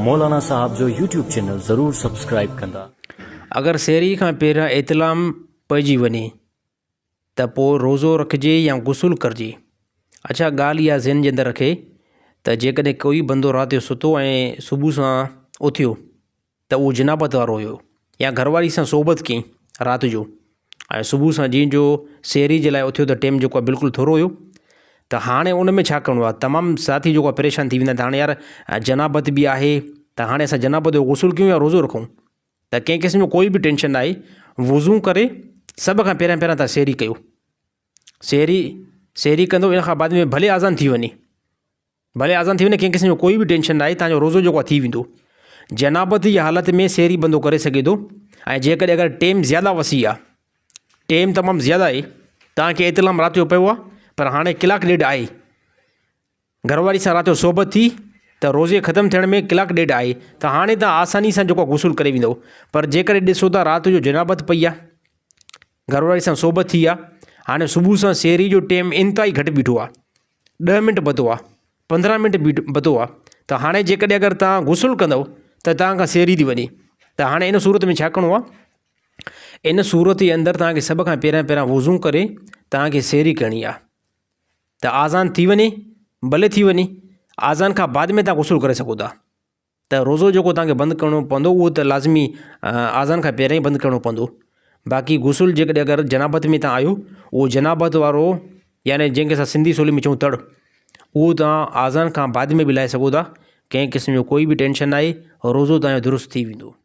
मौलाना साहब जो YouTube channel ज़रूर subscribe कंदा। अगर शहरी का पहिरियां इतलाम पइजी वञे त पोइ रोज़ो रखिजे या गुसुल करिजे। अच्छा, ॻाल्हि इहा ज़हन जे अंदरि रखे त जेकॾहिं कोई बंदो राति जो सुतो ऐं सुबुह सां उथियो त उहो जनाबत वारो हुयो या घरवारी सां सोबत कयईं राति जो ऐं सुबुह सां जीअं जो शहरी जे लाइ उथियो त टाइम जेको आहे बिल्कुलु थोरो हुयो, त हाणे उन में छा करिणो आहे? तमामु साथी जेको आहे परेशान थी वेंदा त हाणे यार जनाबत बि आहे त हाणे असां जनाबत जो गुसुल कयूं या रोज़ो रखूं? त कंहिं क़िस्म जो कोई बि टेंशन न आहे। वुज़ू करे सभ खां पहिरियां तव्हां शहरी कयो। शहरी कंदो, इन खां बाद में भले आज़ान थी वञे, कंहिं क़िस्म जो कोई बि टेंशन न आहे। तव्हांजो रोज़ो जेको आहे थी वेंदो। जनाबत जी हालत में शहरी बंदो करे सघे थो। ऐं जेकॾहिं अगरि टाइम ज़्यादा वसी आहे, टाइम तमामु ज़्यादा आहे, तव्हांखे इतलाम राति जो पियो आहे पर हाणे कलाकु ॾेढ आहे, घरवारी सां राति जो सोबत थी त रोज़े ख़तमु थियण में कलाकु ॾेढ आहे, त हाणे तव्हां आसानी सां जेको गुसुल करे वेंदव। पर जेकॾहिं ॾिसो था राति जो जनाबत पई आहे, घरवारी सां सोबत थी आहे, हाणे सुबुह सां शहरी जो टाइम इंतिहाई घटि बीठो आहे, 10 मिंट बतो आहे, 15 मिंट बतो आहे, त हाणे जेकॾहिं अगरि तव्हां गुसुल कंदव त तव्हां खां शहरी थी वञे। त हाणे इन सूरत में छा करिणो आहे? इन सूरत जे अंदरि तव्हांखे सभ खां पहिरियां वुज़ू करे तव्हांखे शहरी करणी आहे। त आज़ान थी वञे, भले थी वञे, आज़ान खां बाद में तव्हां गुसुल करे सघो था। त रोज़ो जेको तव्हांखे बंदि करिणो पवंदो उहो त लाज़मी आज़ान खां पहिरियां ई बंदि करिणो पवंदो। बाक़ी गुसुल जेकॾहिं अगरि जनाबत में तव्हां आहियो, उहो जनाबत वारो यानी जंहिंखे असां सिंधी ॿोली में चऊं तड़, उहो तव्हां आज़ान खां बाद में बि लाहे सघो था। कंहिं क़िस्म जो कोई बि टेंशन न आहे, रोज़ो तव्हांजो दुरुस्त थी वेंदो।